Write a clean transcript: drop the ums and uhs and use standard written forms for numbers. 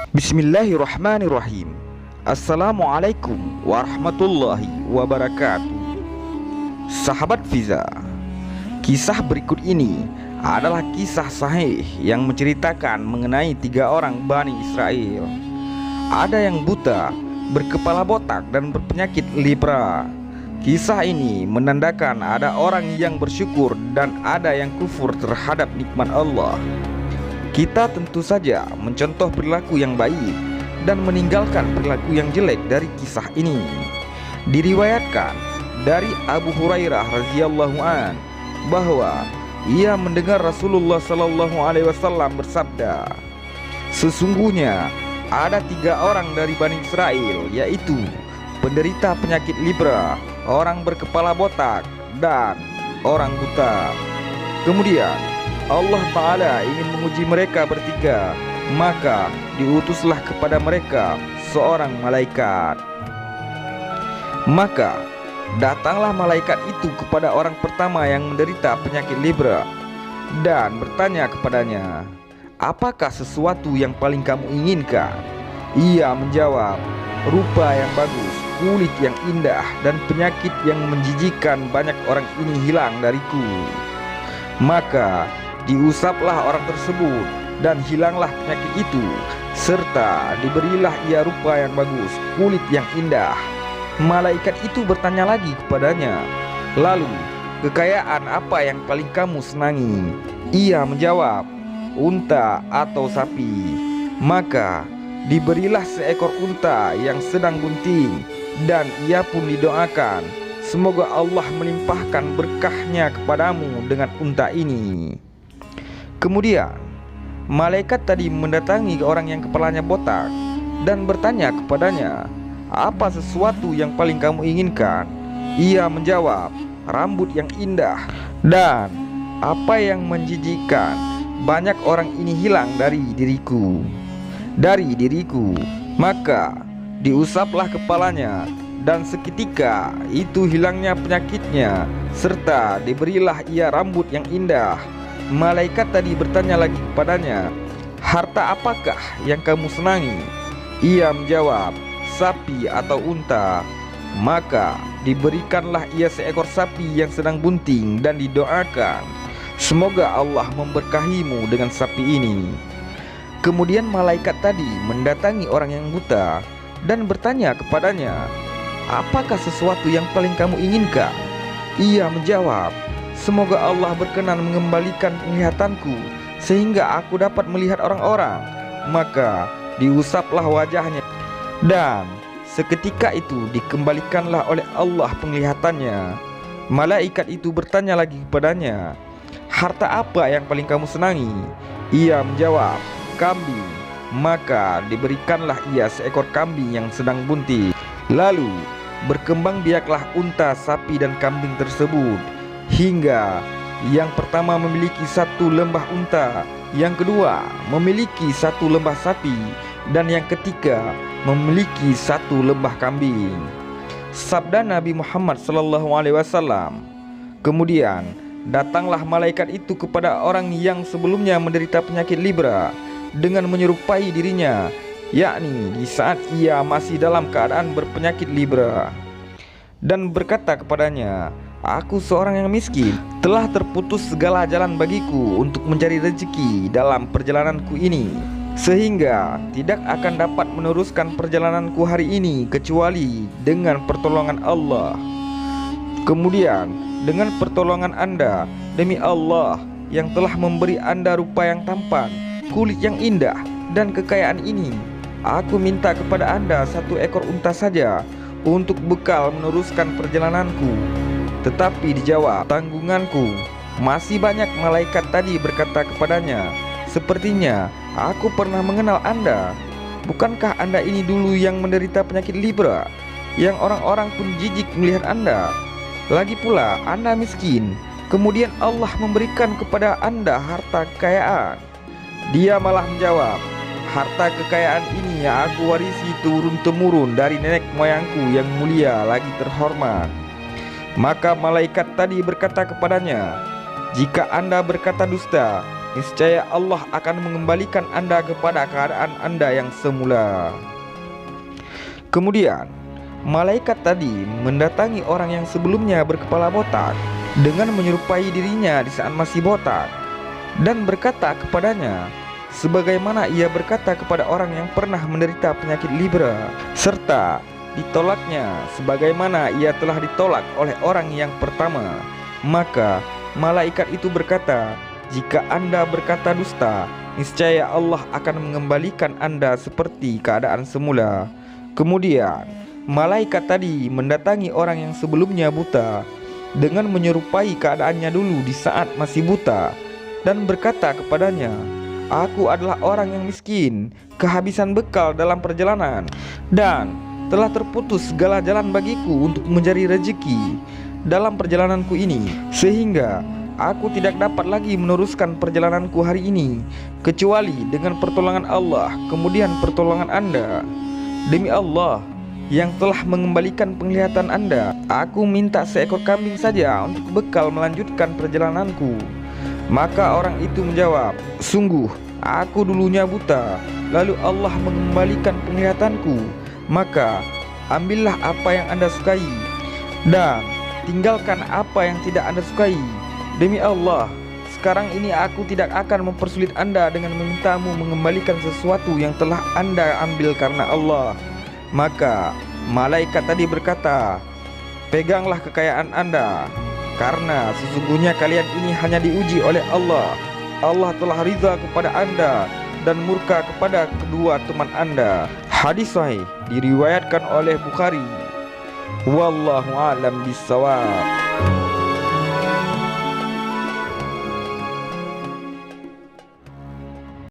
Bismillahirrahmanirrahim. Assalamualaikum warahmatullahi wabarakatuh. Sahabat Fiza, kisah berikut ini adalah kisah sahih yang menceritakan mengenai 3 orang Bani Israel. Ada yang buta, berkepala botak dan berpenyakit lepra. Kisah ini menandakan ada orang yang bersyukur dan ada yang kufur terhadap nikmat Allah. Kita tentu saja mencontoh perilaku yang baik dan meninggalkan perilaku yang jelek dari kisah ini. Diriwayatkan dari Abu Hurairah radhiyallahu an bahwa ia mendengar Rasulullah sallallahu alaihi wasallam bersabda, "Sesungguhnya ada 3 orang dari Bani Israel, yaitu penderita penyakit lepra, orang berkepala botak, dan orang buta. Kemudian Allah Ta'ala ingin menguji mereka bertiga, maka diutuslah kepada mereka seorang malaikat. Maka datanglah malaikat itu kepada orang pertama yang menderita penyakit lepra dan bertanya kepadanya, 'Apakah sesuatu yang paling kamu inginkan?' Ia menjawab, 'Rupa yang bagus, kulit yang indah, dan penyakit yang menjijikkan banyak orang ini hilang dariku.' Maka diusaplah orang tersebut dan hilanglah penyakit itu, serta diberilah ia rupa yang bagus, kulit yang indah. Malaikat itu bertanya lagi kepadanya, 'Lalu, kekayaan apa yang paling kamu senangi?' Ia menjawab, 'Unta atau sapi.' Maka diberilah seekor unta yang sedang bunting, dan ia pun didoakan, 'Semoga Allah melimpahkan berkahnya kepadamu dengan unta ini.' Kemudian malaikat tadi mendatangi orang yang kepalanya botak dan bertanya kepadanya, 'Apa sesuatu yang paling kamu inginkan?' Ia menjawab, 'Rambut yang indah, dan apa yang menjijikkan banyak orang ini hilang dari diriku. Maka diusaplah kepalanya, dan seketika itu hilangnya penyakitnya, serta diberilah ia rambut yang indah. Malaikat tadi bertanya lagi kepadanya, 'Harta apakah yang kamu senangi?' Ia menjawab, 'Sapi atau unta.' Maka diberikanlah ia seekor sapi yang sedang bunting dan didoakan, 'Semoga Allah memberkahimu dengan sapi ini.' Kemudian malaikat tadi mendatangi orang yang buta dan bertanya kepadanya, 'Apakah sesuatu yang paling kamu inginkan?' Ia menjawab, 'Semoga Allah berkenan mengembalikan penglihatanku sehingga aku dapat melihat orang-orang.' Maka diusaplah wajahnya, dan seketika itu dikembalikanlah oleh Allah penglihatannya. Malaikat itu bertanya lagi kepadanya, 'Harta apa yang paling kamu senangi?' Ia menjawab, 'Kambing.' Maka diberikanlah ia seekor kambing yang sedang bunting. Lalu berkembang biaklah unta, sapi, dan kambing tersebut, hingga yang pertama memiliki 1 lembah unta, yang kedua memiliki 1 lembah sapi, dan yang ketiga memiliki 1 lembah kambing." Sabda Nabi Muhammad SAW, "Kemudian datanglah malaikat itu kepada orang yang sebelumnya menderita penyakit lepra dengan menyerupai dirinya, yakni di saat ia masih dalam keadaan berpenyakit lepra, dan berkata kepadanya, 'Aku seorang yang miskin, telah terputus segala jalan bagiku untuk mencari rezeki dalam perjalananku ini, sehingga tidak akan dapat meneruskan perjalananku hari ini kecuali dengan pertolongan Allah. Kemudian dengan pertolongan Anda, demi Allah yang telah memberi Anda rupa yang tampan, kulit yang indah, dan kekayaan ini, aku minta kepada Anda 1 ekor unta saja untuk bekal meneruskan perjalananku.' Tetapi dijawab, 'Tanggunganku masih banyak.' Malaikat tadi berkata kepadanya, 'Sepertinya aku pernah mengenal Anda. Bukankah Anda ini dulu yang menderita penyakit lepra, yang orang-orang pun jijik melihat Anda? Lagi pula Anda miskin, kemudian Allah memberikan kepada Anda harta kekayaan.' Dia malah menjawab, 'Harta kekayaan ini yang aku warisi turun-temurun dari nenek moyangku yang mulia lagi terhormat.' Maka malaikat tadi berkata kepadanya, 'Jika Anda berkata dusta, niscaya Allah akan mengembalikan Anda kepada keadaan Anda yang semula. Kemudian malaikat tadi mendatangi orang yang sebelumnya berkepala botak dengan menyerupai dirinya di saat masih botak, dan berkata kepadanya sebagaimana ia berkata kepada orang yang pernah menderita penyakit Libra, serta ditolaknya sebagaimana ia telah ditolak oleh orang yang pertama. Maka malaikat itu berkata, jika Anda berkata dusta, niscaya Allah akan mengembalikan Anda seperti keadaan semula. Kemudian malaikat tadi mendatangi orang yang sebelumnya buta dengan menyerupai keadaannya dulu di saat masih buta, dan berkata kepadanya, aku adalah orang yang miskin, kehabisan bekal dalam perjalanan, dan telah terputus segala jalan bagiku untuk mencari rezeki dalam perjalananku ini, sehingga aku tidak dapat lagi meneruskan perjalananku hari ini kecuali dengan pertolongan Allah kemudian pertolongan Anda. Demi Allah yang telah mengembalikan penglihatan Anda, aku minta seekor kambing saja untuk bekal melanjutkan perjalananku. Maka orang itu menjawab, sungguh aku dulunya buta, lalu Allah mengembalikan penglihatanku. Maka ambillah apa yang Anda sukai dan tinggalkan apa yang tidak Anda sukai. Demi Allah, sekarang ini aku tidak akan mempersulit Anda dengan memintamu mengembalikan sesuatu yang telah Anda ambil karena Allah. Maka malaikat tadi berkata, peganglah kekayaan Anda, karena sesungguhnya kalian ini hanya diuji oleh Allah. Allah telah ridha kepada Anda dan murka kepada kedua teman Anda. Hadis sahih diriwayatkan oleh Bukhari. Wallahu a'lam bishawab.